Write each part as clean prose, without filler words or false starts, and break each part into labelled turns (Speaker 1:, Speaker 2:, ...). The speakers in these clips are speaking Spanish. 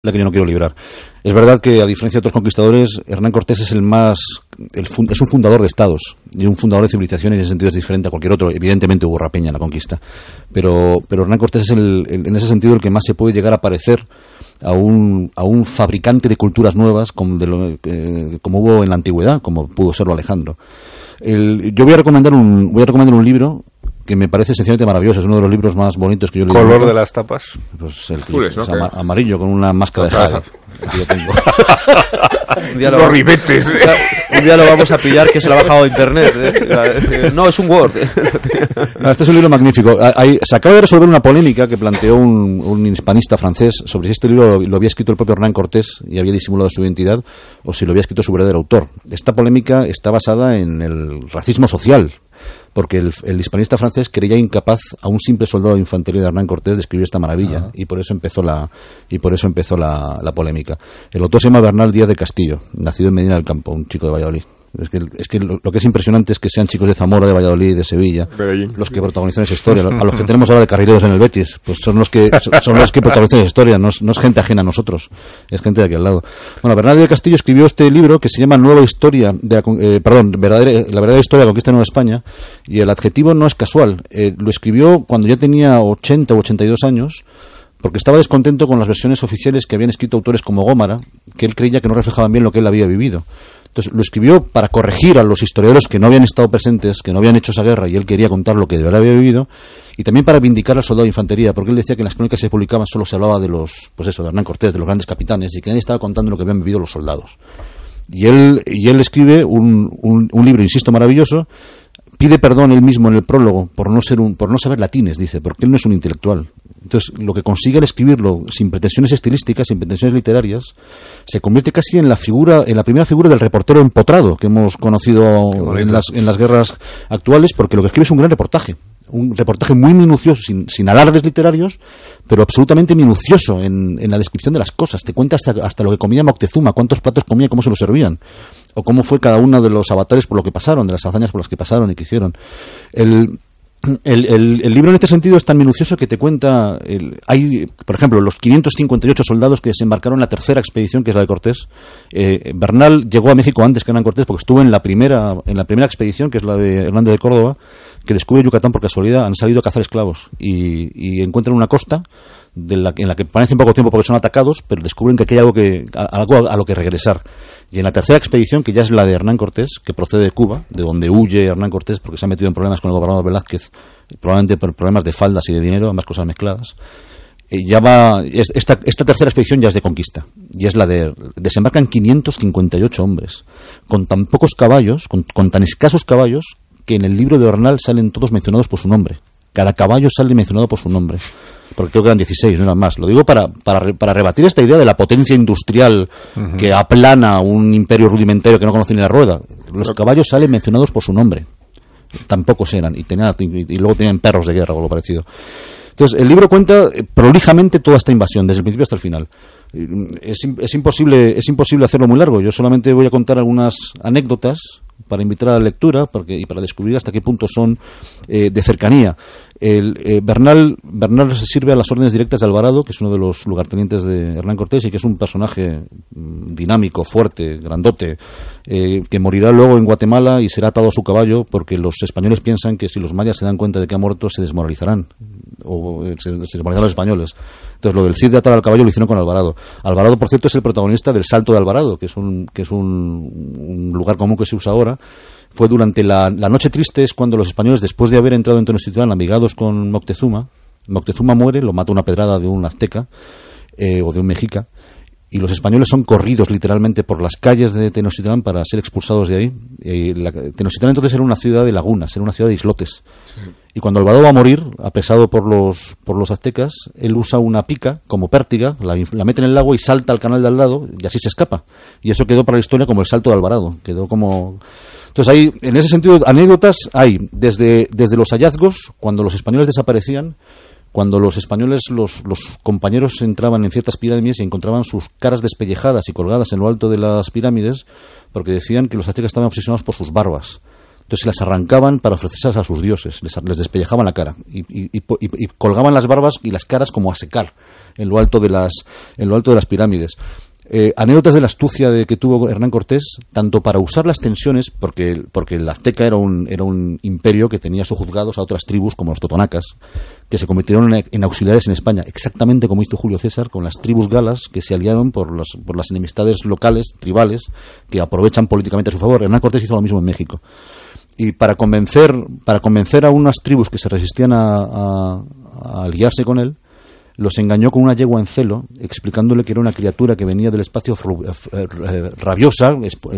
Speaker 1: la que yo no quiero librar. Es verdad que, a diferencia de otros conquistadores, Hernán Cortés es es un fundador de estados y un fundador de civilizaciones, y en ese sentido es diferente a cualquier otro. Evidentemente hubo rapiña en la conquista, pero Hernán Cortés es en ese sentido el que más se puede llegar a parecer a un fabricante de culturas nuevas como hubo en la antigüedad, como pudo serlo Alejandro. Yo voy a recomendar un libro que me parece sencillamente maravilloso. Es uno de los libros más bonitos que yo he leído.
Speaker 2: ¿Color de las tapas?
Speaker 1: Pues el
Speaker 2: azules, ¿no?
Speaker 1: Amarillo, con una máscara de jade. Aquí lo tengo.
Speaker 2: Los ribetes.
Speaker 3: Un día lo vamos a pillar, que se lo ha bajado de internet. No, es un Word.
Speaker 1: No, este es un libro magnífico. Se acaba de resolver una polémica que planteó un hispanista francés sobre si este libro lo había escrito el propio Hernán Cortés y había disimulado su identidad, o si lo había escrito su verdadero autor. Esta polémica está basada en el racismo social, porque el hispanista francés creía incapaz a un simple soldado de infantería de Hernán Cortés de escribir esta maravilla, y por eso empezó la polémica. El autor se llama Bernal Díaz de Castillo, nacido en Medina del Campo, un chico de Valladolid. Es que lo que es impresionante es que sean chicos de Zamora, de Valladolid, de Sevilla, los que protagonizan esa historia. A los que tenemos ahora de carrileros en el Betis, pues son los que protagonizan esa historia. No es gente ajena a nosotros, es gente de aquí al lado. Bueno, Bernal de Castillo escribió este libro que se llama la verdadera historia de la conquista de Nueva España, y el adjetivo no es casual. Lo escribió cuando ya tenía 80 o 82 años, porque estaba descontento con las versiones oficiales que habían escrito autores como Gómara, que él creía que no reflejaban bien lo que él había vivido. Entonces lo escribió para corregir a los historiadores que no habían estado presentes, que no habían hecho esa guerra, y él quería contar lo que de verdad había vivido, y también para vindicar al soldado de infantería, porque él decía que en las crónicas que se publicaban solo se hablaba de de Hernán Cortés, de los grandes capitanes, y que nadie estaba contando lo que habían vivido los soldados. Y él escribe un libro, insisto, maravilloso. Pide perdón él mismo en el prólogo por no saber latines, dice, porque él no es un intelectual. Entonces, lo que consigue al escribirlo sin pretensiones estilísticas, sin pretensiones literarias, se convierte casi en la primera figura del reportero empotrado que hemos conocido en las guerras actuales, porque lo que escribe es un gran reportaje. Un reportaje muy minucioso, sin alardes literarios, pero absolutamente minucioso en la descripción de las cosas. Te cuenta hasta lo que comía Moctezuma, cuántos platos comía y cómo se los servían, o cómo fue cada uno de los avatares por lo que pasaron, de las hazañas por las que pasaron y que hicieron. El libro en este sentido es tan minucioso que te cuenta, hay, por ejemplo, los 558 soldados que desembarcaron en la tercera expedición, que es la de Cortés. Bernal llegó a México antes que Hernán Cortés, porque estuvo en la primera expedición, que es la de Hernández de Córdoba, que descubre Yucatán por casualidad. Han salido a cazar esclavos y encuentran una costa en la que permanecen poco tiempo porque son atacados, pero descubren que aquí hay algo a lo que regresar. Y en la tercera expedición, que ya es la de Hernán Cortés, que procede de Cuba, de donde huye Hernán Cortés porque se ha metido en problemas con el gobernador Velázquez, probablemente por problemas de faldas y de dinero, ambas cosas mezcladas. Esta tercera expedición ya es de conquista, y es la de desembarcan 558 hombres, con tan pocos caballos, con tan escasos caballos, que en el libro de Bernal salen todos mencionados por su nombre. Cada caballo sale mencionado por su nombre, porque creo que eran 16, no eran más. Lo digo para rebatir esta idea de la potencia industrial que aplana un imperio rudimentario que no conoce ni la rueda. Los caballos salen mencionados por su nombre. Tampoco eran, y luego tenían perros de guerra o algo parecido. Entonces, el libro cuenta prolijamente toda esta invasión, desde el principio hasta el final. Es imposible hacerlo muy largo. Yo solamente voy a contar algunas anécdotas para invitar a la lectura y para descubrir hasta qué punto son de cercanía. Bernal se sirve a las órdenes directas de Alvarado, que es uno de los lugartenientes de Hernán Cortés y que es un personaje dinámico, fuerte, grandote, que morirá luego en Guatemala y será atado a su caballo, porque los españoles piensan que si los mayas se dan cuenta de que ha muerto se desmoralizarán, o se desmoralizarán los españoles. Entonces, lo del Cid de atar al caballo lo hicieron con Alvarado. Alvarado, por cierto, es el protagonista del Salto de Alvarado, que es un lugar común que se usa ahora. Fue durante la Noche Triste, es cuando los españoles, después de haber entrado en Tenochtitlán amigados con Moctezuma muere, lo mata una pedrada de un azteca o de un mexica, y los españoles son corridos literalmente por las calles de Tenochtitlán para ser expulsados de ahí. Tenochtitlán entonces era una ciudad de lagunas, era una ciudad de islotes. Sí. Y cuando Alvarado va a morir, apresado por los aztecas, él usa una pica como pértiga, la mete en el lago y salta al canal de al lado, y así se escapa. Y eso quedó para la historia como el Salto de Alvarado. Quedó como... Entonces, ahí, en ese sentido, anécdotas hay desde los hallazgos, cuando los españoles desaparecían, cuando los españoles, los compañeros entraban en ciertas pirámides y encontraban sus caras despellejadas y colgadas en lo alto de las pirámides, porque decían que los aztecas estaban obsesionados por sus barbas. Entonces las arrancaban para ofrecerse a sus dioses, les despellejaban la cara y colgaban las barbas y las caras como a secar en lo alto de las pirámides. Anécdotas de la astucia que tuvo Hernán Cortés, tanto para usar las tensiones, porque el azteca era un imperio que tenía sojuzgados a otras tribus como los totonacas, que se convirtieron en auxiliares en España, exactamente como hizo Julio César con las tribus galas que se aliaron por las enemistades locales, tribales, que aprovechan políticamente a su favor. Hernán Cortés hizo lo mismo en México. Y para convencer a unas tribus que se resistían a aliarse con él, los engañó con una yegua en celo, explicándole que era una criatura que venía del espacio rabiosa,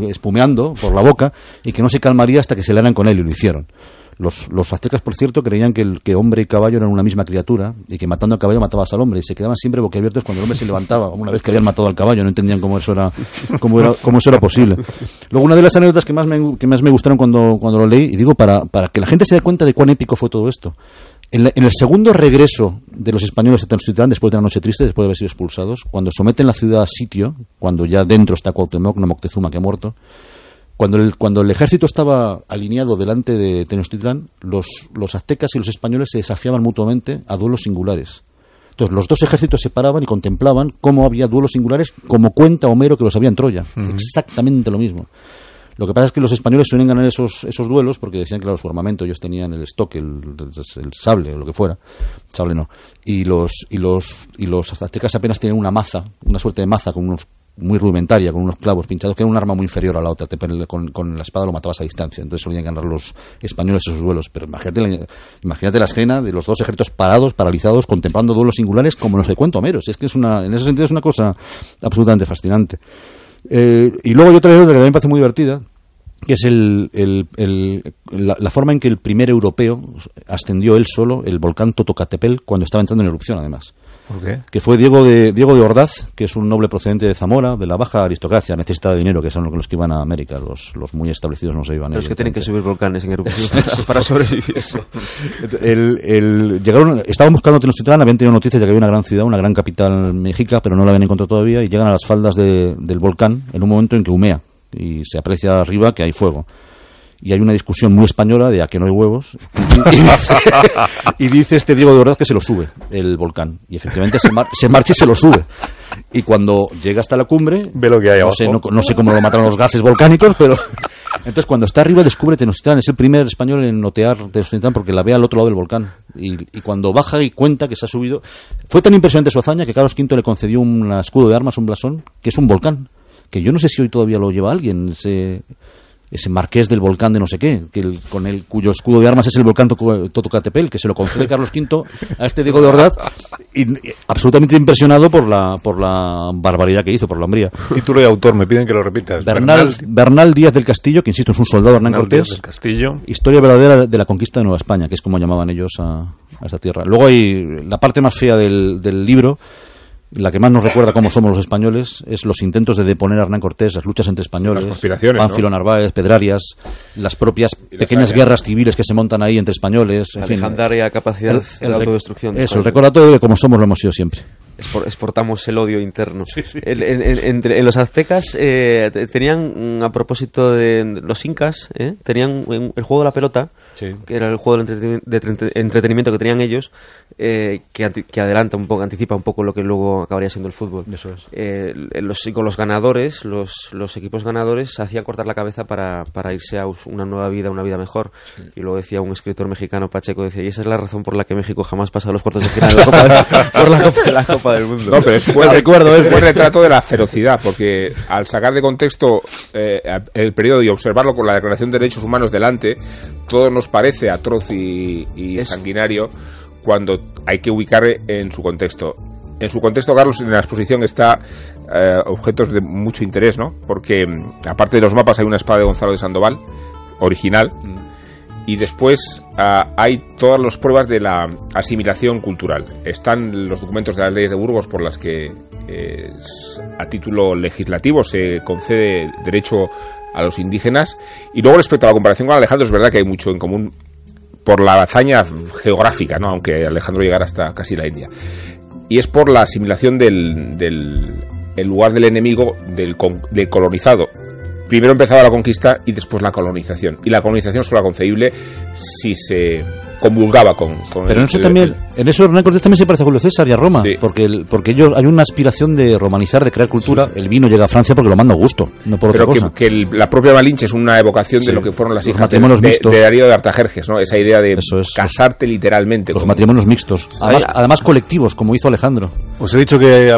Speaker 1: espumeando por la boca, y que no se calmaría hasta que se aliaran con él, y lo hicieron. Los aztecas, por cierto, creían que hombre y caballo eran una misma criatura, y que matando al caballo matabas al hombre, y se quedaban siempre boquiabiertos cuando el hombre se levantaba, una vez que habían matado al caballo. No entendían cómo eso era posible. Luego, una de las anécdotas que más me gustaron cuando lo leí, y digo para que la gente se dé cuenta de cuán épico fue todo esto, en el segundo regreso de los españoles a Tenochtitlán, después de la noche triste, después de haber sido expulsados, cuando someten la ciudad a sitio, cuando ya dentro está Cuauhtémoc, no Moctezuma, que ha muerto, cuando el ejército estaba alineado delante de Tenochtitlán, los aztecas y los españoles se desafiaban mutuamente a duelos singulares. Entonces los dos ejércitos se paraban y contemplaban cómo había duelos singulares, como cuenta Homero que los había en Troya. Exactamente lo mismo. Lo que pasa es que los españoles suelen ganar esos duelos porque decían que, claro, su armamento, ellos tenían el estoque, el sable o lo que fuera. Sable no. Y los aztecas apenas tenían una maza, una suerte de maza con unos muy rudimentaria, con unos clavos pinchados, que era un arma muy inferior a la otra. Con la espada lo matabas a distancia. Entonces solían ganar los españoles esos duelos. Pero imagínate la escena de los dos ejércitos parados, paralizados, contemplando duelos singulares, como nos cuenta Homero. Si es que en ese sentido es una cosa absolutamente fascinante. Y luego hay otra cosa que también me parece muy divertida, que es la forma en que el primer europeo ascendió él solo el volcán Totocatepel cuando estaba entrando en erupción, además.
Speaker 2: ¿Por qué?
Speaker 1: Que fue Diego de Ordaz, que es un noble procedente de Zamora, de la baja aristocracia, necesitata de dinero, que son los que iban a América, los muy establecidos no se iban.
Speaker 3: Los que tienen que subir volcanes en erupción para sobrevivir.
Speaker 1: Estaban buscando Tenochtitlán, habían tenido noticias de que había una gran ciudad, una gran capital mexica, pero no la habían encontrado todavía, y llegan a las faldas del volcán en un momento en que humea y se aprecia arriba que hay fuego. Y hay una discusión muy española de a que no hay huevos. Y dice este Diego de Ordaz que se lo sube el volcán. Y efectivamente se marcha y se lo sube. Y cuando llega hasta la cumbre,
Speaker 2: ve lo que hay abajo.
Speaker 1: No sé cómo lo mataron los gases volcánicos, pero entonces cuando está arriba descubre Tenochtitlán. Es el primer español en notear Tenochtitlán porque la ve al otro lado del volcán. Y cuando baja y cuenta que se ha subido, fue tan impresionante su hazaña que Carlos V le concedió un escudo de armas, un blasón, que es un volcán. Que yo no sé si hoy todavía lo lleva alguien, ese marqués del volcán de no sé qué, cuyo escudo de armas es el volcán Totocatepel, que se lo concede Carlos V a este Diego de Ordaz, y absolutamente impresionado por la barbaridad que hizo, por la hombría.
Speaker 2: Título y autor, me piden que lo repitas.
Speaker 1: Bernal Díaz del Castillo, que insisto, es un soldado Hernán Cortés.
Speaker 2: Del Castillo.
Speaker 1: Historia verdadera de la conquista de Nueva España, que es como llamaban ellos a esta tierra. Luego hay la parte más fea del libro. La que más nos recuerda cómo somos los españoles es los intentos de deponer a Hernán Cortés, las luchas entre españoles, Pánfilo, ¿no? Narváez, Pedrarias, las propias pequeñas guerras civiles que se montan ahí entre españoles.
Speaker 3: La legendaria capacidad de autodestrucción.
Speaker 1: Eso, el recordatorio de cómo somos lo hemos sido siempre.
Speaker 3: Exportamos el odio interno.
Speaker 1: Sí, sí.
Speaker 3: En los aztecas tenían, a propósito de los incas, tenían el juego de la pelota, sí, que era el juego de entretenimiento que tenían ellos, que adelanta un poco, anticipa un poco lo que luego acabaría siendo el fútbol.
Speaker 1: Eso es.
Speaker 3: Con los ganadores, los equipos ganadores hacían cortar la cabeza para irse a una nueva vida, una vida mejor. Sí. Y luego decía un escritor mexicano, Pacheco, decía, y esa es la razón por la que México jamás pasa a los cuartos de final de la Copa del Mundo.
Speaker 2: No, pero es buen retrato de la ferocidad, porque al sacar de contexto el periodo y observarlo con la Declaración de Derechos Humanos delante, todo nos parece atroz y sanguinario cuando hay que ubicar en su contexto. En su contexto, Carlos, en la exposición está objetos de mucho interés, ¿no? Porque aparte de los mapas hay una espada de Gonzalo de Sandoval, original, y después hay todas las pruebas de la asimilación cultural. Están los documentos de las leyes de Burgos por las que a título legislativo se concede derecho a los indígenas, y luego respecto a la comparación con Alejandro, es verdad que hay mucho en común por la hazaña geográfica, ¿no? Aunque Alejandro llegara hasta casi la India, y es por la asimilación del lugar del enemigo del colonizado. primero empezaba la conquista y después la colonización. Y la colonización solo era concebible si se comulgaba con
Speaker 1: pero en eso también, en eso Hernán Cortés también se parece a Julio César y a Roma,
Speaker 2: sí.
Speaker 1: porque ellos hay una aspiración de romanizar, de crear cultura. Sí, sí. El vino llega a Francia porque lo manda Augusto, no por otra cosa.
Speaker 2: Que la propia Malinche es una evocación de lo que fueron las hijas de Darío de Artajerjes, ¿no? Esa idea de casarte literalmente.
Speaker 1: Los matrimonios mixtos, además colectivos, como hizo Alejandro.
Speaker 4: Os he dicho que